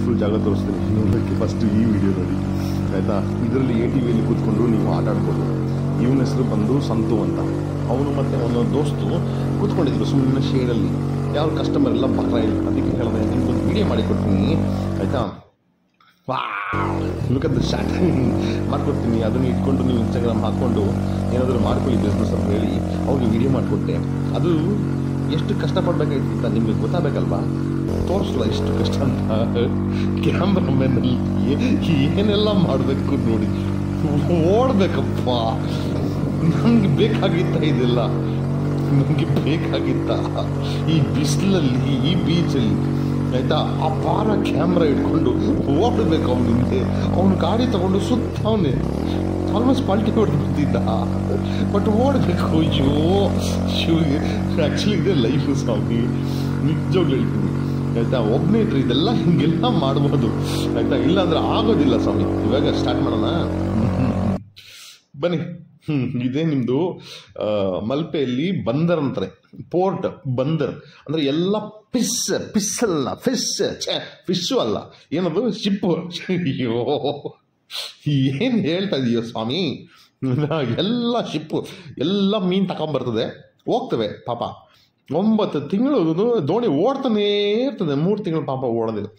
Beautiful ಜಾಗ ತೋರಿಸ್ತೀನಿ ನೋಡೋಕ್ಕೆ. ಫಸ್ಟ್ ಈ ವಿಡಿಯೋ ನೋಡಿ ಆಯಿತಾ. ಇದರಲ್ಲಿ ATVಯಲ್ಲಿ ಕೂತ್ಕೊಂಡು ನೀವು ಆಟ ಆಡ್ಬೋದು. ಇವನ ಹೆಸರು ಬಂದು ಸಂತು ಅಂತ. ಅವನು ಮತ್ತು ಅವನ ದೋಸ್ತು ಕೂತ್ಕೊಂಡಿದ್ರು ಸುಮ್ಮನೆ ಶೇಡಲ್ಲಿ. ಯಾವ ಕಸ್ಟಮರ್ ಎಲ್ಲ ಬರ್ತಾ ಇಲ್ಲ. ಅದಕ್ಕೆ ಹೇಳಿದೆ ನಿಮ್ಗೊಂದು ವಿಡಿಯೋ ಮಾಡಿಕೊಡ್ತೀನಿ ಆಯಿತಾ. ಲುಕದ್ದು ಶಾರ್ಟ್ ಮಾಡಿಕೊಡ್ತೀನಿ, ಅದನ್ನು ಇಟ್ಕೊಂಡು ನೀವು ಇನ್ಸ್ಟಾಗ್ರಾಮ್ ಹಾಕ್ಕೊಂಡು ಏನಾದರೂ ಮಾಡ್ಕೊಳ್ಳಿ ಬಿಸ್ನೆಸ್ ಅಂತ ಹೇಳಿ ಅವ್ರಿಗೆ ವಿಡಿಯೋ ಮಾಡಿಕೊಟ್ಟೆ. ಅದು ಎಷ್ಟು ಕಷ್ಟಪಡಬೇಕಾಯ್ತು ಅಂತ ನಿಮಗೆ ಗೊತ್ತಾಗಬೇಕಲ್ವಾ. ತೋರಿಸಲ್ಲ ಎಷ್ಟು ಕಷ್ಟ ಅಂತ. ಕ್ಯಾಮ್ರಾಮನ್ನಲ್ಲಿ ಏನೆಲ್ಲ ಮಾಡಬೇಕು ನೋಡಿ. ಓಡಬೇಕಪ್ಪ. ನನಗೆ ಬೇಕಾಗಿತ್ತ ಇದೆಲ್ಲ, ನನಗೆ ಬೇಕಾಗಿತ್ತ ಈ ಬಿಸಿಲಲ್ಲಿ, ಈ ಬೀಚಲ್ಲಿ ಆಯಿತಾ. ಆ ಪಾರ ಕ್ಯಾಮ್ರಾ ಇಟ್ಕೊಂಡು ಓಡಬೇಕು ಅವನ ಹಿಂದೆ. ಅವನು ಗಾಡಿ ತಗೊಂಡು ಸುತ್ತವನೇ ಆಲ್ಮೋಸ್ಟ್ ಪಲ್ಟಿ ಹೊಡೆದು ಬರ್ತಿದ್ದ. ಬಟ್ ಓಡಬೇಕು. ಅಯ್ಯೋ ಶಿವಿಗೆ ಆ್ಯಕ್ಚುಲಿ ಇದೆ ಲೈಫು ಸ್ವಾಮಿ, ನಿಜವಾಗ್ಲೂ ಹೇಳ್ತೀನಿ ಆಯಿತಾ. ಒಬ್ಬನೇ ಇದ್ರೆ ಇದೆಲ್ಲ ಹಿಂಗೆಲ್ಲ ಮಾಡ್ಬೋದು ಆಯಿತಾ. ಇಲ್ಲಾಂದರೆ ಆಗೋದಿಲ್ಲ ಸ್ವಾಮಿ. ಇವಾಗ ಸ್ಟಾರ್ಟ್ ಮಾಡೋಣ ಬನ್ನಿ. ಇದೇ ನಿಮ್ಮದು ಮಲ್ಪೆಯಲ್ಲಿ ಬಂದರ್ ಅಂತಾರೆ. ಪೋರ್ಟ್ ಬಂದರ್ ಅಂದರೆ ಎಲ್ಲ ಪಿಸ್ಸಲ್ಲ, ಫಿಶ್ಶು ಅಲ್ಲ, ಏನದು ಶಿಪ್ಪು. ಅಯ್ಯೋ ಏನು ಹೇಳ್ತಾ ಇದೀಯೋ ಸ್ವಾಮಿ. ಎಲ್ಲ ಶಿಪ್ಪು, ಎಲ್ಲ ಮೀನು ತಗೊಂಬರ್ತದೆ, ಹೋಗ್ತವೆ ಪಾಪ. 9 ತಿಂಗಳು ದೋಣಿ ಓಡ್ತಾನೇ ಇರ್ತದೆ. 3 ತಿಂಗಳು ಪಾಪ ಓಡೋದಿಲ್ಲ.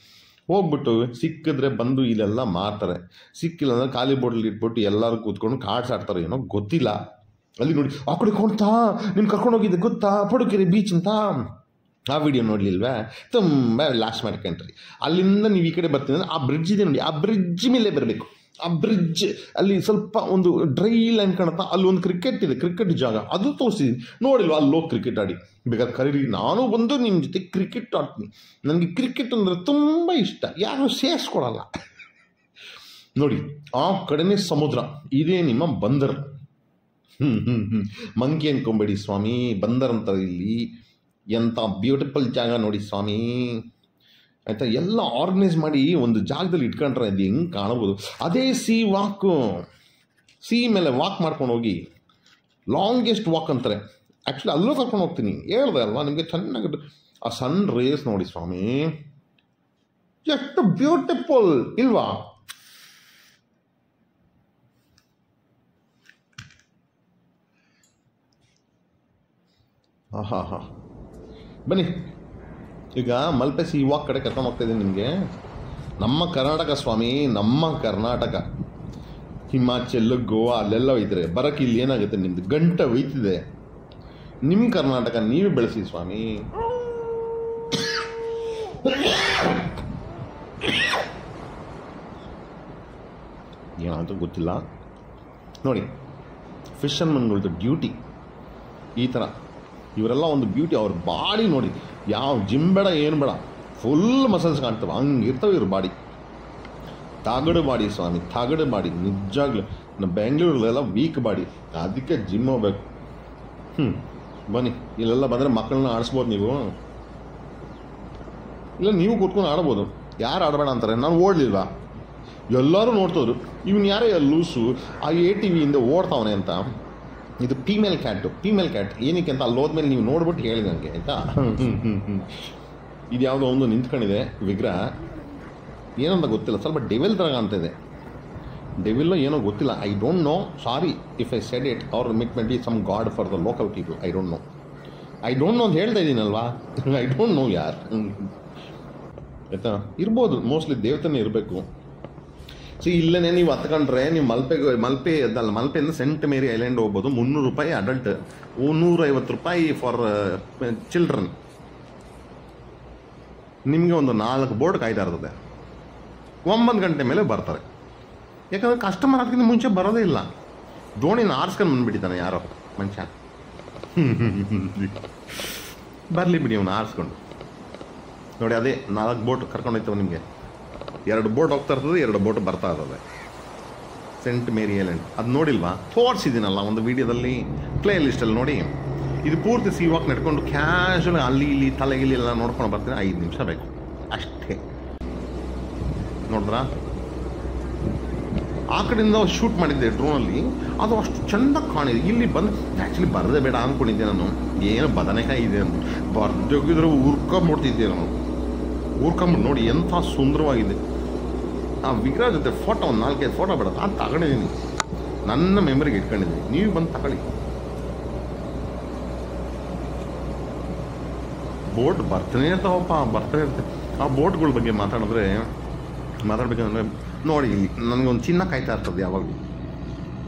ಹೋಗ್ಬಿಟ್ಟು ಸಿಕ್ಕಿದ್ರೆ ಬಂದು ಇಲ್ಲೆಲ್ಲ ಮಾರ್ತಾರೆ. ಸಿಕ್ಕಿಲ್ಲ ಅಂದರೆ ಖಾಲಿ ಬೋಟ್ಲ್ ಇಟ್ಬಿಟ್ಟು ಎಲ್ಲರೂ ಕೂತ್ಕೊಂಡು ಕಾರ್ಡ್ಸ್ ಆಡ್ತಾರೆ. ಏನೋ ಗೊತ್ತಿಲ್ಲ. ಅಲ್ಲಿ ನೋಡಿ ಆ ಕಡೆ ಕೊಡ್ತಾ ನಿಮ್ಗೆ ಕರ್ಕೊಂಡು ಹೋಗಿದ್ದೆ ಗೊತ್ತಾ ಪಡುಕೆರೆ ಬೀಚ್ ಅಂತ. ಆ ವಿಡಿಯೋ ನೋಡಲಿಲ್ವೇ? ತುಂಬ ಲಾಸ್ಟ್ ಮಾಡ್ಕೊಂಡ್ರಿ. ಅಲ್ಲಿಂದ ನೀವು ಈ ಕಡೆ ಬರ್ತೀನಿ ಅಂದರೆ ಆ ಬ್ರಿಡ್ಜ್ ಇದೆ ನೋಡಿ, ಆ ಬ್ರಿಡ್ಜ್ ಮೇಲೆ ಬರಬೇಕು. ಆ ಬ್ರಿಡ್ಜ್ ಅಲ್ಲಿ ಸ್ವಲ್ಪ ಒಂದು ಡ್ರೈ ಲೈನ್ ಕಾಣುತ್ತಾ, ಅಲ್ಲಿ ಒಂದು ಕ್ರಿಕೆಟ್ ಇದೆ, ಕ್ರಿಕೆಟ್ ಜಾಗ, ಅದು ತೋರಿಸಿದ್ದೀನಿ. ನೋಡಿಲ್ವ? ಅಲ್ಲಿ ಹೋಗಿ ಕ್ರಿಕೆಟ್ ಆಡಿ. ಬೇಕಾದ್ರೆ ಕರೀರಿ, ನಾನು ಬಂದು ನಿಮ್ಮ ಜೊತೆ ಕ್ರಿಕೆಟ್ ಆಡ್ತೀನಿ. ನನಗೆ ಕ್ರಿಕೆಟ್ ಅಂದರೆ ತುಂಬ ಇಷ್ಟ. ಯಾರು ಸೇರಿಸ್ಕೊಡಲ್ಲ ನೋಡಿ. ಆ ಕಡೆನೇ ಸಮುದ್ರ, ಇದೇ ನಿಮ್ಮ ಬಂದರ್. ಮಂಕಿ ಅನ್ಕೊಂಬೇಡಿ ಸ್ವಾಮಿ, ಬಂದರ್ ಅಂತಾರೆ ಇಲ್ಲಿ. ಎಂಥ ಬ್ಯೂಟಿಫುಲ್ ಜಾಗ ನೋಡಿ ಸ್ವಾಮಿ ಆಯಿತಾ. ಎಲ್ಲ ಆರ್ಗನೈಸ್ ಮಾಡಿ ಒಂದು ಜಾಗದಲ್ಲಿ ಇಟ್ಕೊಂಡ್ರೆ ಅದು ಹೆಂಗೆ ಕಾಣಬೋದು. ಅದೇ ವಾಕು, ಮೇಲೆ ವಾಕ್ ಮಾಡ್ಕೊಂಡು ಹೋಗಿ, ಲಾಂಗೆಸ್ಟ್ ವಾಕ್ ಅಂತಾರೆ. ಆ್ಯಕ್ಚುಲಿ ಅಲ್ಲೂ ಕರ್ಕೊಂಡು ಹೋಗ್ತೀನಿ, ಹೇಳ್ದೆ ಅಲ್ವಾ ನಿಮಗೆ. ಚೆನ್ನಾಗಿ ಆ ಸನ್ ರೇಸ್ ನೋಡಿ ಸ್ವಾಮಿ, ಎಷ್ಟು ಬ್ಯೂಟಿಫುಲ್ ಇಲ್ವಾ. ಹಾ ಬನ್ನಿ. ಈಗ ಮಲ್ಪೆ ವಾಕ್ ಕಡೆ ಕರ್ಕೊಂಡು ಹೋಗ್ತಾ ಇದ್ದೀನಿ ನಿಮಗೆ. ನಮ್ಮ ಕರ್ನಾಟಕ ಸ್ವಾಮಿ, ನಮ್ಮ ಕರ್ನಾಟಕ. ಹಿಮಾಚಲ್, ಗೋವಾ ಅಲ್ಲೆಲ್ಲ ಒಯ್ತಾರೆ. ಬರೋಕ್ಕೆ ಇಲ್ಲಿ ಏನಾಗುತ್ತೆ, ನಿಮ್ಮದು ಗಂಟೆ ಒಯ್ತಿದೆ. ನಿಮ್ಮ ಕರ್ನಾಟಕ ನೀವು ಬೆಳೆಸಿ ಸ್ವಾಮಿ. ಏನಂತ ಗೊತ್ತಿಲ್ಲ ನೋಡಿ. ಫಿಶರ್ಮನ್ಗಳದ್ದು ಡ್ಯೂಟಿ ಈ ಥರ. ಇವರೆಲ್ಲ ಒಂದು ಬ್ಯೂಟಿ. ಅವ್ರ ಬಾಡಿ ನೋಡಿ, ಯಾವ ಜಿಮ್ ಬೇಡ ಏನು ಬೇಡ, ಫುಲ್ ಮಸಲ್ಸ್ ಕಾಣ್ತವೆ, ಹಂಗಿರ್ತವೆ ಇವ್ರ ಬಾಡಿ. ತಗಡು ಬಾಡಿ ಸ್ವಾಮಿ, ತಗಡು ಬಾಡಿ ನಿಜಾಗ್ಲೂ. ನಮ್ಮ ಬೆಂಗಳೂರಲ್ಲೆಲ್ಲ ವೀಕ್ ಬಾಡಿ, ಅದಕ್ಕೆ ಜಿಮ್ ಹೋಗ್ಬೇಕು. ಬನ್ನಿ, ಇಲ್ಲೆಲ್ಲ ಬಂದರೆ ಮಕ್ಕಳನ್ನ ಆಡಿಸ್ಬೋದು ನೀವು. ಇಲ್ಲ ನೀವು ಕೂತ್ಕೊಂಡು ಆಡ್ಬೋದು. ಯಾರು ಆಡಬೇಡ ಅಂತಾರೆ? ನಾನು ಓಡಲಿಲ್ವಾ? ಎಲ್ಲರೂ ನೋಡ್ತವ್ರು, ಇವನು ಯಾರೇ ಲೂಸು ಆ ATVಯಿಂದ ಓಡ್ತಾವನೆ ಅಂತ. ಇದು ಫೀಮೇಲ್ ಕ್ಯಾಟ್. ಏನಕ್ಕೆ ಅಂತ ಅಲ್ಲಿ ಹೋದ್ಮೇಲೆ ನೀವು ನೋಡ್ಬಿಟ್ಟು ಹೇಳಿ ನನಗೆ ಆಯಿತಾ. ಇದು ಯಾವುದೋ ಒಂದು ನಿಂತ್ಕೊಂಡಿದೆ ವಿಗ್ರಹ, ಏನಂತ ಗೊತ್ತಿಲ್ಲ. ಸ್ವಲ್ಪ ಡೆವಿಲ್ ಥರ ಅಂತಿದೆ. ಡೆವಿಲ್ಲೋ ಏನೋ ಗೊತ್ತಿಲ್ಲ. I don't know, sorry if I said it. Or it may be some god for the local people. I don't know ಅಂತ ಹೇಳ್ತಾ ಇದ್ದೀನಲ್ವಾ. ಐ ಡೋಂಟ್ ನೋ ಯಾರ್ ಆಯಿತಾ. ಇರ್ಬೋದು, ಮೋಸ್ಟ್ಲಿ ದೇವತೆನೇ ಇರಬೇಕು. ಇಲ್ಲೇ ನೀವು ಹತ್ಕೊಂಡ್ರೆ ನೀವು ಮಲ್ಪೆಯಿಂದ ಸೆಂಟ್ ಮೇರಿ ಐಲ್ಯಾಂಡ್ ಹೋಗ್ಬೋದು. 300 ರೂಪಾಯಿ ಅಡಲ್ಟ್, 150 ರೂಪಾಯಿ ಫಾರ್ ಚಿಲ್ಡ್ರನ್. ನಿಮಗೆ ಒಂದು 4 ಬೋಟ್ ಕಾಯ್ತಾ ಇರ್ತದೆ. 9 ಗಂಟೆ ಮೇಲೆ ಬರ್ತಾರೆ. ಯಾಕಂದರೆ ಕಸ್ಟಮರ್ ಅದಕ್ಕಿಂತ ಮುಂಚೆ ಬರೋದೇ ಇಲ್ಲ. ದೋಣಿನ ಆರಿಸ್ಕೊಂಡು ಬಂದುಬಿಟ್ಟಿದ್ದಾನೆ ಯಾರೋ ಮನುಷ್ಯ. ಬರಲಿ ಬಿಡಿ, ಅವನು ಆರಿಸ್ಕೊಂಡು ನೋಡಿ. ಅದೇ 4 ಬೋಟ್ ಕರ್ಕೊಂಡು ಹೋಯ್ತವೆ ನಿಮಗೆ. 2 ಬೋಟ್ ಹೋಗ್ತಾ ಇರ್ತದೆ, 2 ಬೋಟ್ ಬರ್ತಾ ಇರ್ತದೆ. ಸೆಂಟ್ ಮೇರಿ ಐಲ್ಯಾಂಡ್ ಅದು ನೋಡಿಲ್ವಾ? ತೋರಿಸಿದ್ದೀನಲ್ಲ ಒಂದು ವೀಡಿಯೋದಲ್ಲಿ, ಪ್ಲೇ ಲಿಸ್ಟಲ್ಲಿ ನೋಡಿ. ಇದು ಪೂರ್ತಿ ವಾಕ್ ನಡ್ಕೊಂಡು ಕ್ಯಾಶುವಲ್ ಅಲ್ಲಿ ಇಲ್ಲಿ ತಲೆಗಿಲ್ಲಿ ಎಲ್ಲ ನೋಡ್ಕೊಂಡು ಬರ್ತೀನಿ. 5 ನಿಮಿಷ ಬೇಕು ಅಷ್ಟೇ. ನೋಡಿದ್ರಾ? ಆ ಕಡೆಯಿಂದ ಶೂಟ್ ಮಾಡಿದ್ದೆ ಡ್ರೋನಲ್ಲಿ, ಅದು ಅಷ್ಟು ಚೆಂದ ಕಾಣಿದೆ. ಇಲ್ಲಿ ಬಂದು ಆ್ಯಕ್ಚುಲಿ ಬರದೇ ಬೇಡ ಅಂದ್ಕೊಂಡಿದ್ದೆ ನಾನು. ಏನು ಬದನೆಕಾಯಿ ಇದೆ ಅಂತ ಬರ್ದೋಗಿದ್ರೆ ಉರ್ಕೊಂಬಿಡ್ತಿದ್ದೆ ನಾನು. ಊರ್ಕೊಂಬಿಟ್ಟು ನೋಡಿ ಎಂಥ ಸುಂದರವಾಗಿದೆ. ಆ ವಿಗ್ರಹ ಜೊತೆ ಫೋಟೋ ಒಂದು 4-5 ಫೋಟೋ ಬೇಡ, ನಾನು ತಗೊಂಡಿದ್ದೀನಿ, ನನ್ನ ಮೆಮರಿಗೆ ಇಟ್ಕೊಂಡಿದ್ದೀನಿ. ನೀವು ಬಂದು ತಗೊಳ್ಳಿ. ಬೋಟ್ ಬರ್ತಾನೆ ಇರ್ತಾವಪ್ಪ, ಬರ್ತಾನೆ ಇರ್ತವೆ. ಆ ಬೋಟ್ಗಳ ಬಗ್ಗೆ ಮಾತಾಡ್ಬೇಕಂದ್ರೆ ನೋಡಿ, ಇಲ್ಲಿ ನನಗೊಂದು ಚಿನ್ನ ಕಾಯ್ತಾ ಇರ್ತದೆ ಯಾವಾಗಲೂ.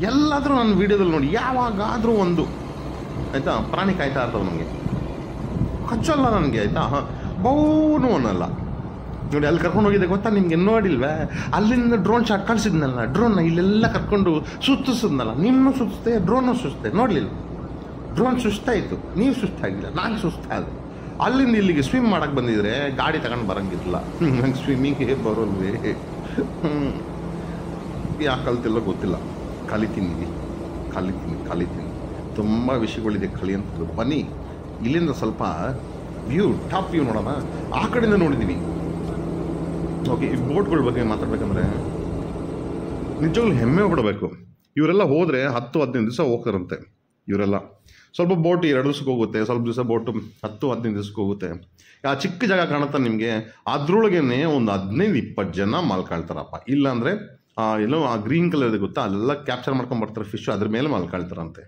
ಎಲ್ಲಾದರೂ ನನ್ನ ವೀಡಿಯೋದಲ್ಲಿ ನೋಡಿ, ಯಾವಾಗಾದರೂ ಒಂದು ಆಯಿತಾ ಪ್ರಾಣಿ ಕಾಯ್ತಾ ಇರ್ತವೆ ನನಗೆ. ಕಚ್ಚಲ್ಲ ನನಗೆ, ಆಯಿತಾ, ಬಹುನೂ ಅನ್ನಲ್ಲ. ನೋಡಿ ಅಲ್ಲಿ ಕರ್ಕೊಂಡು ಹೋಗಿದ್ದೆ ಗೊತ್ತಾ ನಿಮ್ಗೆ, ನೋಡಿಲ್ವೇ? ಅಲ್ಲಿಂದ ಡ್ರೋನ್ ಶಾಟ್ ಕಳಿಸಿದ್ನಲ್ಲ, ಡ್ರೋನ್ನ ಇಲ್ಲೆಲ್ಲ ಕರ್ಕೊಂಡು ಸುತ್ತಿಸಿದ್ನಲ್ಲ. ನಿಮ್ಮನ್ನು ಸುತ್ತಿದೆ, ಡ್ರೋನು ಸುಸ್ತೆ, ನೋಡಲಿಲ್ಲ? ಡ್ರೋನ್ ಸುಸ್ತಾಯಿತು, ನೀವು ಸುಸ್ತಾಗಿಲ್ಲ, ನಾನು ಸುಸ್ತಾದೆ. ಅಲ್ಲಿಂದ ಇಲ್ಲಿಗೆ ಸ್ವಿಮ್ ಮಾಡೋಕ್ಕೆ ಬಂದಿದ್ರೆ ಗಾಡಿ ತಗೊಂಡು ಬರೋಂಗಿಲ್ಲ. ನಂಗೆ ಸ್ವಿಮ್ಮಿಂಗೇ ಬರೋಲ್ವೇ. ಯಾಕೆ ಕಲ್ತಿಲ್ಲ ಗೊತ್ತಿಲ್ಲ, ಕಲಿತೀನಿ. ತುಂಬ ವಿಷಯಗಳಿದೆ ಕಲಿಯಂಥದ್ದು. ಬನ್ನಿ ಇಲ್ಲಿಂದ ಸ್ವಲ್ಪ ವ್ಯೂ, ಟಾಪ್ ವ್ಯೂ ನೋಡೋಣ. ಆ ಕಡೆಯಿಂದ ನೋಡಿದ್ದೀವಿ. ಓಕೆ, ಈ ಬೋಟ್ಗಳ ಬಗ್ಗೆ ಮಾತಾಡ್ಬೇಕಂದ್ರೆ ನಿಜವಾಗ್ಲೂ ಹೆಮ್ಮೆ ಪಡಬೇಕು. ಇವರೆಲ್ಲ ಹೋದರೆ 10-15 ದಿವಸ ಹೋಗ್ತಾರಂತೆ. ಇವರೆಲ್ಲ ಸ್ವಲ್ಪ ಬೋಟ್ 2 ದಿವಸಕ್ಕೆ ಹೋಗುತ್ತೆ, ಸ್ವಲ್ಪ ದಿವಸ ಬೋಟು 10-15 ದಿವಸಕ್ಕೆ ಹೋಗುತ್ತೆ. ಆ ಚಿಕ್ಕ ಜಾಗ ಕಾಣುತ್ತಾ ನಿಮಗೆ, ಅದ್ರೊಳಗೇನೆ ಒಂದು 15-20 ಜನ ಮಾಲ್ಕೊಳ್ತಾರಪ್ಪ. ಇಲ್ಲಾಂದರೆ ಎಲ್ಲೋ ಆ ಗ್ರೀನ್ ಕಲರ್ ಇದೆ ಗೊತ್ತಾ, ಅಲ್ಲೆಲ್ಲ ಕ್ಯಾಪ್ಚರ್ ಮಾಡ್ಕೊಂಡು ಬರ್ತಾರೆ ಫಿಶ್, ಅದ್ರ ಮೇಲೆ ಮಾಲ್ಕೊಳ್ತಾರಂತೆ.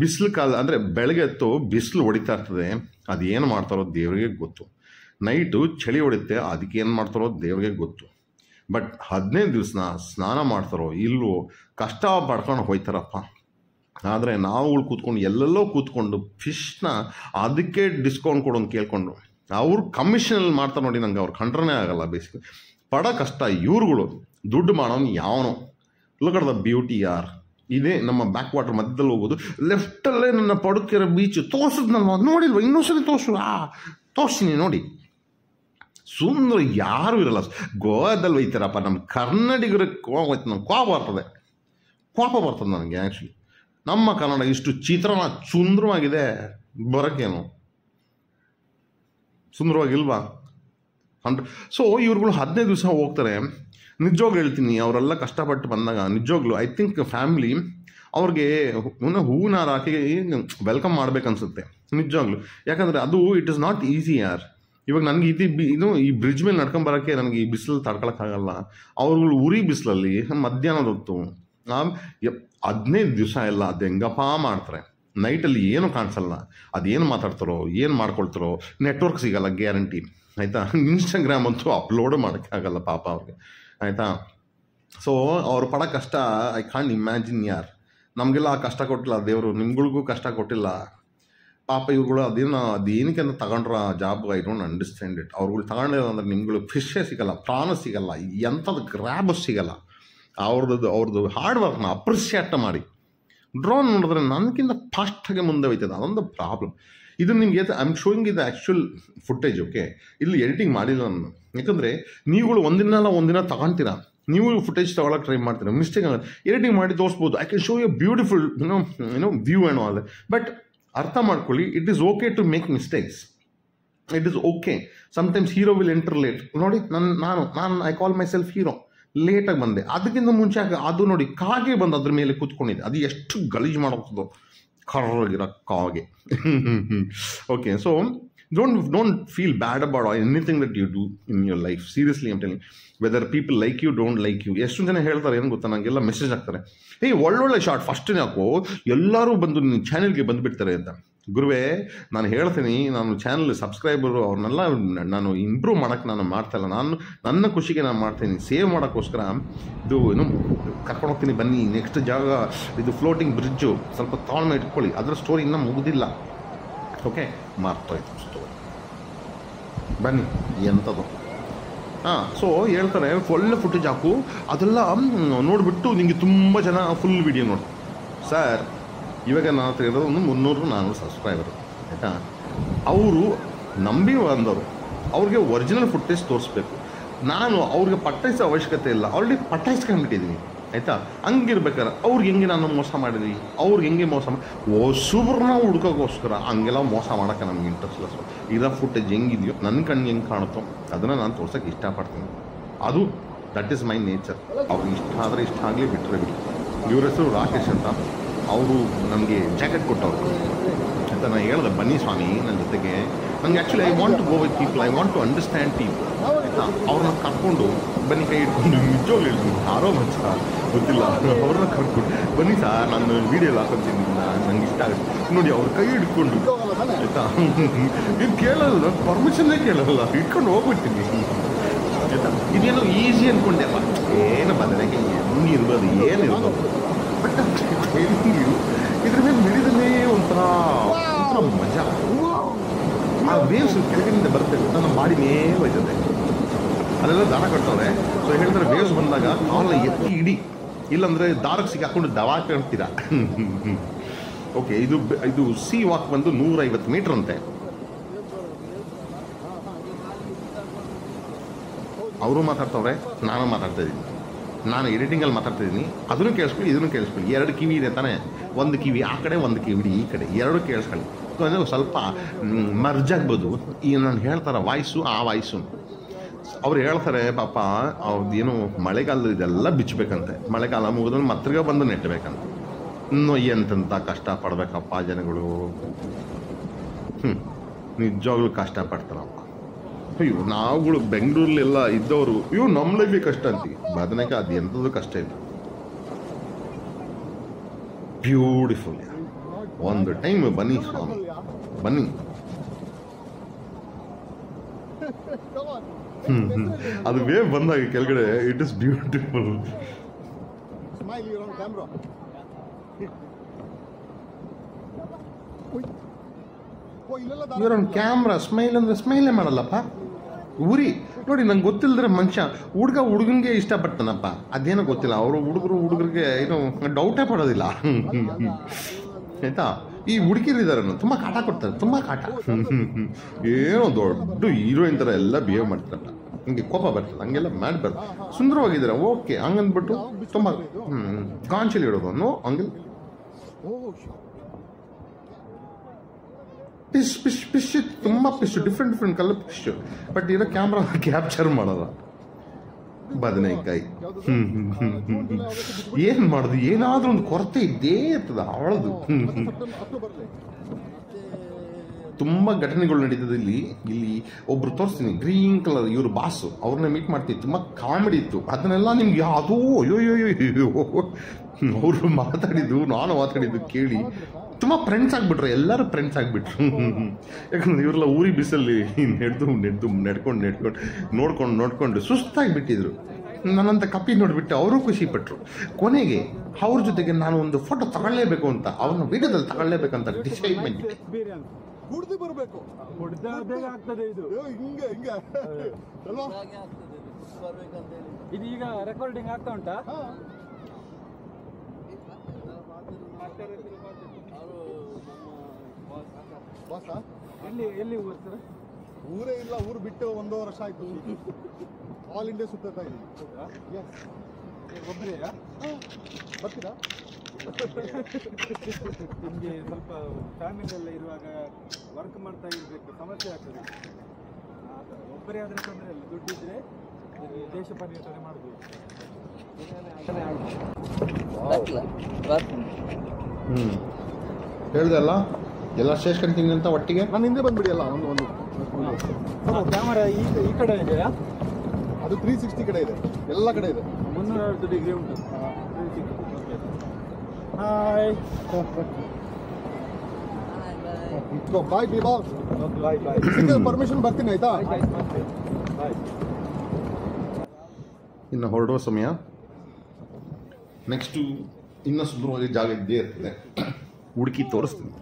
ಬಿಸಿಲು ಕಾಲ ಅಂದರೆ ಬೆಳಗ್ಗೆ ಎತ್ತು ಬಿಸಿಲು ಹೊಡಿತಾ ಇರ್ತದೆ, ಅದೇನು ಮಾಡ್ತಾರೋ ದೇವರಿಗೆ ಗೊತ್ತು. ನೈಟು ಚಳಿ ಹೊಡಿತೆ, ಅದಕ್ಕೆ ಏನು ಮಾಡ್ತಾರೋ ದೇವರಿಗೆ ಗೊತ್ತು. ಬಟ್ 15 ದಿವಸ ಸ್ನಾನ ಮಾಡ್ತಾರೋ ಇಲ್ಲವೋ ಕಷ್ಟ ಪಡ್ಕೊಂಡು ಹೋಯ್ತಾರಪ್ಪ. ಆದರೆ ನಾವುಗಳು ಕೂತ್ಕೊಂಡು ಎಲ್ಲೆಲ್ಲೋ ಕೂತ್ಕೊಂಡು ಫಿಶ್ನ ಅದಕ್ಕೆ ಡಿಸ್ಕೌಂಟ್ ಕೊಡೋದು ಕೇಳ್ಕೊಂಡು ಅವ್ರು ಕಮಿಷನಲ್ಲಿ ಮಾಡ್ತಾರೆ ನೋಡಿ. ನಂಗೆ ಅವ್ರು ಕಂಡ್ರೇ ಆಗಲ್ಲ. ಬೇಸಿಗೆ ಪಡೋ ಕಷ್ಟ ಇವ್ರುಗಳು, ದುಡ್ಡು ಮಾಡೋನು ಯಾವನೋ. ಲುಕ್ ಅಟ್ ದ ಬ್ಯೂಟಿ ಯಾರ್. ಇದೇ ನಮ್ಮ ಬ್ಯಾಕ್ ವಾಟರ್ ಮಧ್ಯದಲ್ಲಿ ಹೋಗೋದು. ಲೆಫ್ಟಲ್ಲೇ ನನ್ನ ಪಡುಕೆರೆ ಬೀಚ್ ತೋರಿಸಿದ್ನಲ್ವ, ನೋಡಿಲ್ವ? ಇನ್ನೊಂದ್ಸರಿ ತೋರಿಸ್ತೀನಿ ನೋಡಿ. ಸುಂದರ ಯಾರೂ ಇರಲ್ಲ. ಗೋವಾದಲ್ಲಿ ಒಯ್ತಾರಪ್ಪ, ನಮ್ಮ ಕನ್ನಡಿಗರಿಗೆ ಹೋಯ್ತು, ನಂಗೆ ಕೋಪ ಬರ್ತದೆ ನನಗೆ. ಆ್ಯಕ್ಚುಲಿ ನಮ್ಮ ಕನ್ನಡ ಇಷ್ಟು ಚಿತ್ರಣ ಸುಂದರವಾಗಿದೆ, ಬರೋಕ್ಕೇನು ಸುಂದರವಾಗಿಲ್ವಾ? ಸೊ ಇವ್ರುಗಳು 15 ದಿವಸ ಹೋಗ್ತಾರೆ. ನಿಜವಾಗ್ಲೂ ಹೇಳ್ತೀನಿ, ಅವರೆಲ್ಲ ಕಷ್ಟಪಟ್ಟು ಬಂದಾಗ ನಿಜವಾಗ್ಲೂ ಐ ಥಿಂಕ್ ಫ್ಯಾಮಿಲಿ ಅವ್ರಿಗೆ ಹೂವಿನಾರ ಹಾಕಿ ವೆಲ್ಕಮ್ ಮಾಡ್ಬೇಕನ್ಸುತ್ತೆ ನಿಜವಾಗ್ಲೂ. ಯಾಕಂದರೆ ಅದು ಇಟ್ ಇಸ್ ನಾಟ್ ಈಸಿ ಯಾರ್. ಇವಾಗ ನನಗೆ ಇದು ಈ ಬ್ರಿಡ್ಜ್ ಮೇಲೆ ನಡ್ಕೊಂಬರೋಕ್ಕೆ ನನಗೆ ಈ ಬಿಸಿಲು ತಡ್ಕೊಳಕ್ಕಾಗಲ್ಲ. ಅವ್ರುಗಳು ಉರಿ ಬಿಸಿಲಲ್ಲಿ ಮಧ್ಯಾಹ್ನದ ಹೊತ್ತು 15 ದಿವಸ ಎಲ್ಲ ಅದು ಹೆಂಗಪ್ಪ ಮಾಡ್ತಾರೆ. ನೈಟಲ್ಲಿ ಏನೂ ಕಾಣಿಸಲ್ಲ, ಅದೇನು ಮಾತಾಡ್ತಾರೋ ಏನು ಮಾಡ್ಕೊಳ್ತಾರೋ, ನೆಟ್ವರ್ಕ್ ಸಿಗಲ್ಲ ಗ್ಯಾರಂಟಿ, ಆಯಿತಾ. ಇನ್ಸ್ಟಾಗ್ರಾಮ್ ಅಂತೂ ಅಪ್ಲೋಡ್ ಮಾಡೋಕ್ಕಾಗಲ್ಲ ಪಾಪ ಅವ್ರಿಗೆ, ಆಯಿತಾ. ಸೊ ಅವ್ರು ಪಡೋ ಕಷ್ಟ ಐ ಕಾಂಟ್ ಇಮ್ಯಾಜಿನ್ ಯಾರ್. ನಮಗೆಲ್ಲ ಆ ಕಷ್ಟ ಕೊಟ್ಟಿಲ್ಲ ದೇವರು, ನಿಮ್ಗಳಿಗೂ ಕಷ್ಟ ಕೊಟ್ಟಿಲ್ಲ ಪಾಪ. ಇವ್ರುಗಳು ಅದೇನಕ್ಕೆ ಅಂತ ತಗೊಂಡ್ರ job, I don't understand it. ಅವ್ರುಗಳು ತಗೊಂಡಿಲ್ಲ ಅಂದರೆ ನಿಮ್ಗಳು ಫಿಶ್ಶೇ ಸಿಗಲ್ಲ, ಪ್ರಾಣ ಸಿಗಲ್ಲ, ಎಂಥದ್ದು ಗ್ರ್ಯಾಬ್ ಸಿಗಲ್ಲ. ಅವ್ರದ್ದು ಹಾರ್ಡ್ ವರ್ಕ್ನ ಅಪ್ರಿಷಿಯೇಟ್ ಮಾಡಿ. ಡ್ರೋನ್ ನೋಡಿದ್ರೆ ನನಗಿಂತ ಫಾಸ್ಟಾಗಿ ಮುಂದೆ ಹೋಯ್ತದೆ, ಅದೊಂದು ಪ್ರಾಬ್ಲಮ್. ಇದು ನಿಮಗೆ ಐ ಆಮ್ ಶೋಯಿಂಗ್ ಇದು ಆ್ಯಕ್ಚುಯಲ್ ಫುಟೇಜ್. ಓಕೆ, ಇಲ್ಲಿ ಎಡಿಟಿಂಗ್ ಮಾಡಿಲ್ಲ ನಾನು. ಯಾಕಂದರೆ ನೀವುಗಳು ಒಂದಿನ ತಗೊತೀರಾ, ನೀವು ಫುಟೇಜ್ ತಗೊಳಕ್ಕೆ ಟ್ರೈ ಮಾಡ್ತೀರಾ, ಮಿಸ್ಟೇಕ್ ಆಗುತ್ತೆ. ಎಡಿಟಿಂಗ್ ಮಾಡಿ ತೋರಿಸ್ಬೋದು, I can show you beautiful view and all. But ಅರ್ಥ ಮಾಡ್ಕೊಳ್ಳಿ, it is okay to make mistakes. It is okay. Sometimes hero will enter late. ನೋಡಿ ನಾನು I call myself hero. ಲೇಟಾಗಿ ಬಂದೆ, ಅದಕ್ಕಿಂತ ಮುಂಚೆ ಅದು ನೋಡಿ ಕಾಗೆ ಬಂದು ಅದ್ರ ಮೇಲೆ ಕೂತ್ಕೊಂಡಿದ್ದೆ. ಅದು ಎಷ್ಟು ಗಲೀಜು ಮಾಡೋಗ್ತದೋ, ಕರ್ರಗಿರೋ ಕಾಗೆ. Okay, so don't feel bad about anything that you do in your life. Seriously, I'm telling you. Whether people like you, don't like you. ಎಷ್ಟು ಜನ ಹೇಳ್ತಾರೆ ಏನು ಗೊತ್ತಾ, ನನಗೆಲ್ಲ ಮೆಸೇಜ್ ಹಾಕ್ತಾರೆ, ಒಳ್ಳೊಳ್ಳೆ ಶಾರ್ಟ್ ಫಸ್ಟೇ ಹಾಕೋ, ಎಲ್ಲರೂ ಬಂದು ನಿನ್ನ ಚಾನೆಲ್ಗೆ ಬಂದುಬಿಡ್ತಾರೆ ಅಂತ. ಗುರುವೇ, ನಾನು ಹೇಳ್ತೀನಿ, ನಾನು ಚಾನಲ್ ಸಬ್ಸ್ಕ್ರೈಬರು ಅವ್ರನ್ನೆಲ್ಲ ನಾನು ಇಂಪ್ರೂವ್ ಮಾಡೋಕ್ಕೆ ನಾನು ಮಾಡ್ತಾಯಿಲ್ಲ. ನನ್ನ ಖುಷಿಗೆ ನಾನು ಮಾಡ್ತೀನಿ, ಸೇವ್ ಮಾಡೋಕ್ಕೋಸ್ಕರ. ಇದು ಕರ್ಕೊಂಡು ಹೋಗ್ತೀನಿ ಬನ್ನಿ, ನೆಕ್ಸ್ಟ್ ಜಾಗ ಇದು ಫ್ಲೋಟಿಂಗ್ ಬ್ರಿಡ್ಜು, ಸ್ವಲ್ಪ ತಾಳ್ಮೆ ಇಟ್ಕೊಳ್ಳಿ, ಅದರ ಸ್ಟೋರಿ ಇನ್ನೂ ಮುಗಿದಿಲ್ಲ. ಓಕೆ, ಮಾರ್ತಾಯಿತು ಸ್ಟೋರಿ, ಬನ್ನಿ ಎಂಥದ್ದು. ಸೊ ಹೇಳ್ತಾರೆ ಒಳ್ಳೆ ಫುಟೇಜ್ ಹಾಕು, ಅದೆಲ್ಲ ನೋಡಿಬಿಟ್ಟು ನಿಮಗೆ ತುಂಬ ಜನ ಫುಲ್ ವಿಡಿಯೋ ನೋಡಿ. ಸರ್, ಇವಾಗ ನನ್ನ ಹತ್ರ ಇರೋದು ಒಂದು 300-400 ಸಬ್ಸ್ಕ್ರೈಬರು, ಆಯಿತಾ. ಅವರು ನಂಬಿ ಬಂದವರು, ಅವ್ರಿಗೆ ಒರಿಜಿನಲ್ ಫುಟೇಜ್ ತೋರಿಸ್ಬೇಕು. ನಾನು ಅವ್ರಿಗೆ ಪಟಾಯಿಸೋ ಅವಶ್ಯಕತೆ ಇಲ್ಲ, ಆಲ್ರೆಡಿ ಪಟಾಯಿಸ್ಕೊಂಡ್ಬಿಟ್ಟಿದ್ದೀನಿ, ಆಯಿತಾ. ಹಂಗಿರ್ಬೇಕಾರೆ ಅವ್ರಿಗೆ ಹೆಂಗೆ ನಾನು ಮೋಸ ಮಾಡಿದ್ವಿ, ಅವ್ರಿಗೆ ಹೆಂಗೆ ಮೋಸ ಹೊಸಬ್ರನ್ನ ಹುಡ್ಕೋಕ್ಕೋಸ್ಕರ ಹಂಗೆಲ್ಲ ಮೋಸ ಮಾಡೋಕ್ಕೆ ನಮ್ಗೆ ಇಂಟ್ರೆಸ್ಟ್ ಇಲ್ಲ. ಸೊ ಇರೋ ಫುಟೇಜ್ ಹೆಂಗಿದೆಯೋ, ನನ್ನ ಕಣ್ಣಿಗೆ ಹೆಂಗೆ ಕಾಣುತ್ತೋ ಅದನ್ನು ನಾನು ತೋರ್ಸೋಕ್ಕೆ ಇಷ್ಟಪಡ್ತೀನಿ. ಅದು ದಟ್ ಈಸ್ ಮೈ ನೇಚರ್. ಅವ್ರಿಗೆ ಇಷ್ಟ ಆದರೆ ಇಷ್ಟ ಆಗಲಿ, ಬಿಟ್ಟರೆ ಬಿಡಿ. ಇವ್ರ ಹೆಸರು ರಾಕೇಶ್ ಅಂತ. ಅವರು ನನಗೆ ಜಾಕೆಟ್ ಕೊಟ್ಟವರು ಅಂತ ನಾನು ಹೇಳಿದೆ, ಬನ್ನಿ ಸ್ವಾಮಿ ನನ್ನ ಜೊತೆಗೆ ನಂಗೆ actually I want to go with people, I want to understand people. ಅವ್ರನ್ನ ಕರ್ಕೊಂಡು ಬನ್ನಿ ಕೈ ಇಟ್ಕೊಂಡು ನಿಜವಾಗ್ಲು ಹೇಳ್ತೀನಿ, ಯಾರೋ ಮಚ್ಚ ಗೊತ್ತಿಲ್ಲ, ಅವ್ರನ್ನ ಕರ್ಕೊಂಡು ಬನ್ನಿ ಸರ್ ನಾನು ವೀಡಿಯೋ ಹಾಕೊತೀನಿ ನಂಗೆ ಇಷ್ಟ ಆಗುತ್ತೆ ನೋಡಿ, ಅವ್ರ ಕೈ ಹಿಡ್ಕೊಂಡು ಆಯಿತಾ. ಇದು ಕೇಳಲ್ಲ, ಪರ್ಮಿಷನ್ನೇ ಕೇಳಲ್ಲ, ಇಟ್ಕೊಂಡು ಹೋಗ್ಬಿಡ್ತೀನಿ ಆಯಿತಾ. ಇದೇನೋ ಈಸಿ ಅಂದ್ಕೊಂಡೆಪ್ಪ, ಏನು ಬದಲಾಗಿ ಹೆಂಗೆ ಇರ್ಬೋದು ಏನಿರ್ಬೋದು, ಬಟ್ ಇದ್ರ ಮೇಲೆ ಮಿಡಿದಲ್ಲೇ ಒಂಥರ ಮಜಾ. ಆ ವೇವ್ಸ್ ಕೆಳಗಿನಿಂದ ಬರುತ್ತೆ ಗೊತ್ತಾ, ನಮ್ಮ ಬಾಡಿ ಮೇಲೆ ಹೋಯ್ತದೆ, ಅಲ್ಲೆಲ್ಲ ದಾರ ಕಟ್ತವ್ರೆ. ಸೊ ಹೇಳ್ತಾರೆ ವೇವ್ಸ್ ಬಂದಾಗ ಕಾಲ ಎತ್ತಿ ಇಡಿ, ಇಲ್ಲಾಂದರೆ ದಾರಕ್ಕೆ ಸಿಗಾಕೊಂಡು ದವಾ ಕಾಣ್ತೀರಾ. ಓಕೆ, ಇದು ಸಿ ವಾಕ್ ಬಂದು 150 ಮೀಟ್ರ್ ಅಂತೆ. ಅವರು ಮಾತಾಡ್ತವ್ರೆ, ನಾನು ಮಾತಾಡ್ತಾ ಇದ್ದೀನಿ, ನಾನು ಎಡಿಟಿಂಗಲ್ಲಿ ಮಾತಾಡ್ತಿದ್ದೀನಿ, ಅದನ್ನು ಕೇಳಿಸ್ಕೊಳ್ಳಿ ಇದನ್ನು ಕೇಳಿಸ್ಕೊಳ್ಳಿ. 2 ಕಿವಿ ಇದೆ ತಾನೇ, ಒಂದು ಕಿವಿ ಆ ಕಡೆ ಒಂದು ಕಿವಿ ಈ ಕಡೆ, 2 ಕೇಳಿಸ್ಕೊಳ್ಳಿ. ಅಂದರೆ ಸ್ವಲ್ಪ ಮರ್ಜ್ ಆಗ್ಬೋದು. ಈಗ ನಾನು ಹೇಳ್ತಾರೆ ವಾಯ್ಸು ಆ ವಾಯ್ಸು, ಅವ್ರು ಹೇಳ್ತಾರೆ ಪಾಪ ಅವ್ರದ್ದೇನು ಮಳೆಗಾಲದ ಇದೆಲ್ಲ ಬಿಚ್ಚಬೇಕಂತೆ, ಮಳೆಗಾಲ ಮುಗಿದ್ರೆ ಮತ್ತಿಗೆ ಬಂದು ನೆಟ್ಟಬೇಕಂತ. ಎಂತೆಂಥ ಕಷ್ಟಪಡ್ಬೇಕಪ್ಪ ಜನಗಳು, ನಿಜವಾಗ್ಲೂ ಕಷ್ಟಪಡ್ತಾರಪ್ಪ. ಅಯ್ಯೋ ನಾವುಗಳು ಬೆಂಗಳೂರಲ್ಲೆಲ್ಲ ಇದ್ದವರು ಇವು ನಮ್ಮ ಲೈಫಿಗೆ ಕಷ್ಟ ಅಂತೀವಿ, ಬದನೆಕಾಯಿ ಅದು ಎಂಥದ್ದು ಕಷ್ಟ ಇಲ್ಲ. ಬ್ಯೂಟಿಫುಲ್, ಒಂದು ಟೈಮ್ ಬನ್ನಿ ಸ್ವಾಮಿ ಬನ್ನಿ. ಅದು ವೇವ್ ಬಂದಾಗ ಕೆಳಗಡೆ ಇಟ್ ಇಸ್ ಬ್ಯೂಟಿಫುಲ್. ಇವರೊಂದು ಕ್ಯಾಮ್ರಾ ಸ್ಮೈಲ್ ಅಂದರೆ ಸ್ಮೈಲೇ ಮಾಡಲ್ಲಪ್ಪ, ಉರಿ ನೋಡಿ. ನಂಗೆ ಗೊತ್ತಿಲ್ಲದ್ರೆ ಮನುಷ್ಯ ಹುಡುಗಂಗೆ ಇಷ್ಟಪಡ್ತಾನಪ್ಪ, ಅದೇನೋ ಗೊತ್ತಿಲ್ಲ. ಅವರು ಹುಡುಗರಿಗೆ ಏನು ಡೌಟೇ ಪಡೋದಿಲ್ಲ ಆಯಿತಾ. ಈ ಹುಡುಗಿರಿದ್ದಾರೆ ತುಂಬ ಕಾಟ ಕೊಡ್ತಾರೆ, ತುಂಬ ಕಾಟ. ಏನೋ ದೊಡ್ಡ ಹೀರೋಯಿನ್ ಥರ ಎಲ್ಲ ಬಿಹೇವ್ ಮಾಡ್ತಾರಲ್ಲ, ಹಿಂಗೆ ಕೋಪ ಬರ್ತದೆ, ಹಂಗೆಲ್ಲ ಮಾಡಬಾರ್ದು. ಸುಂದರವಾಗಿದ್ದಾರೆ ಓಕೆ, ಹಂಗಂದ್ಬಿಟ್ಟು ತುಂಬ ಕಾನ್ಶಿಯಲ್ ಇಡೋದು ನೋ, ಹಂಗೆ ಫಿಶ್ ತುಂಬ ಡಿಫ್ರೆಂಟ್ ಕಲರ್ ಫಿಶ್, ಬಟ್ ಇರೋ ಕ್ಯಾಮ್ರಾ ಕ್ಯಾಪ್ಚರ್ ಮಾಡಲ್ಲ. ಬದನೆಕಾಯಿ ಏನು ಮಾಡೋದು, ಏನಾದರೂ ಒಂದು ಕೊರತೆ ಇದ್ದೇ ಇರ್ತದ ಅವಳದು. ತುಂಬ ಘಟನೆಗಳು ನಡೀತದೆ ಇಲ್ಲಿ ಒಬ್ರು ತೋರಿಸ್ತೀನಿ, ಗ್ರೀನ್ ಕಲರ್, ಇವರು ಬಾಸು, ಅವ್ರನ್ನ ಮೀಟ್ ಮಾಡ್ತೀವಿ, ತುಂಬ ಕಾಮಿಡಿ ಇತ್ತು. ಅದನ್ನೆಲ್ಲ ನಿಮ್ಗೆ ಯಾವುದೋ ಅಯ್ಯೋ ಅವರು ಮಾತಾಡಿದ್ದು ನಾನು ಮಾತಾಡಿದ್ದು ಕೇಳಿ ತುಂಬ ಫ್ರೆಂಡ್ಸ್ ಆಗಿಬಿಟ್ರು, ಎಲ್ಲರೂ ಫ್ರೆಂಡ್ಸ್ ಆಗಿಬಿಟ್ರು. ಯಾಕಂದ್ರೆ ಇವರೆಲ್ಲ ಊರಿ ಬಿಸಲ್ಲಿ ನೋಡ್ಕೊಂಡು ಸುಸ್ತಾಗಿಬಿಟ್ಟಿದ್ರು. ನನ್ನಂತ ಕಪ್ಪಿ ನೋಡಿಬಿಟ್ಟು ಅವರು ಖುಷಿ ಪಟ್ಟರು. ಕೊನೆಗೆ ಅವ್ರ ಜೊತೆಗೆ ನಾನು ಒಂದು ಫೋಟೋ ತಗೊಳ್ಳೇಬೇಕು ಅಂತ, ಅವ್ರನ್ನ ವಿಡಿಯೋದಲ್ಲಿ ತಗೊಳ್ಳೇಬೇಕಂತ ಡಿಸೈಡ್ಮೆಂಟ್. ಬರಬೇಕು ಇದೀಗ ರೆಕಾರ್ಡಿಂಗ್ ಆಗ್ತಾ ಉಂಟಾ? ಎಲ್ಲಿ ಊರು ಸರ್? ಊರೇ ಇಲ್ಲ, ಊರು ಬಿಟ್ಟು 1.5 ವರ್ಷ ಆಯ್ತು. ಆಲ್ ಇಂಡಿಯಾ ಸುತ್ತಾ ಇದ್ದೀನಿ. ಒಬ್ಬರೇ ಬರ್ತೀರಾ? ನಿಮಗೆ ಸ್ವಲ್ಪ ಫ್ಯಾಮಿಲಿ ಎಲ್ಲ ಇರುವಾಗ ವರ್ಕ್ ಮಾಡ್ತಾ ಇರಬೇಕು, ಸಮಸ್ಯೆ ಆಗ್ತದೆ. ಒಬ್ಬರೇ ಆದರೆ ತೊಂದರೆ ಇಲ್ಲ, ದುಡ್ಡಿದ್ರೆ ದೇಶ ಪರ್ಯಟನೆ ಮಾಡ್ಬೋದು. ಹೇಳ್ದಲ್ಲ ಎಲ್ಲ ಸೇರ್ಸ್ಕೊಂತೀನಿ ಅಂತ ಒಟ್ಟಿಗೆ. ನಾನು ಹಿಂದೆ ಬಂದ್ಬಿಡಿ ಅಲ್ಲ, ಒಂದು ಕ್ಯಾಮರಾ ಈ ಕಡೆ ಇದೆಯಾ? ಅದು 360 ಕಡೆ ಇದೆ, ಎಲ್ಲ ಕಡೆ ಇದೆ. 360 ಡಿಗ್ರಿ ಉಂಟು. ಹಾಯ್ ಬಾಯ್ ಬೀಬಾ, ಪರ್ಮಿಷನ್ ಬರ್ತೀನಿ ಆಯ್ತಾ? ಇನ್ನು ಹೊರಡುವ ಸಮಯ. ನೆಕ್ಸ್ಟು ಇನ್ನೂ ಸುಂದರವಾಗಿ ಜಾಗ ಇದ್ದೇ ಇರ್ತದೆ, ಹುಡುಕಿ ತೋರಿಸ್ತೀನಿ.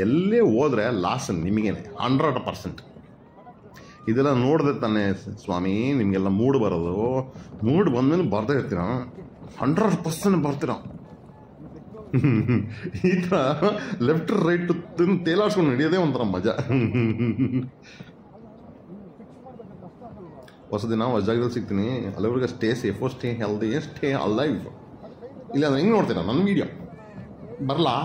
ಎಲ್ಲೇ ಹೋದರೆ ಲಾಸ್ ನಿಮಗೇನೆ 100%. ಇದೆಲ್ಲ ನೋಡಿದ್ರೆ ತಾನೇ ಸ್ವಾಮಿ ನಿಮಗೆಲ್ಲ ಮೂಡ್ ಬರೋದು. ಮೂಡ್ ಬಂದ್ಮೇಲೆ ಬರ್ತಾ ಇರ್ತೀರ, 100% ಬರ್ತೀರ. ಈ ಥರ ಲೆಫ್ಟ್ ರೈಟ್ ತೇಲಾಡ್ಸ್ಕೊಂಡು ನಡೆಯೋದೇ ಒಂಥರ ಮಜಾ. ಹೊಸ ದಿನ ಹೊಸ ಜಾಗದಲ್ಲಿ ಸಿಗ್ತೀನಿ. ಅಲ್ಲಿವರೆಗೆ stay safe, stay healthy, stay alive. ಇಲ್ಲ ಅಂದ್ರೆ ಹೆಂಗೆ ನೋಡ್ತೀರಾ ನನ್ನ ವೀಡಿಯೋ ಬರಲಾ?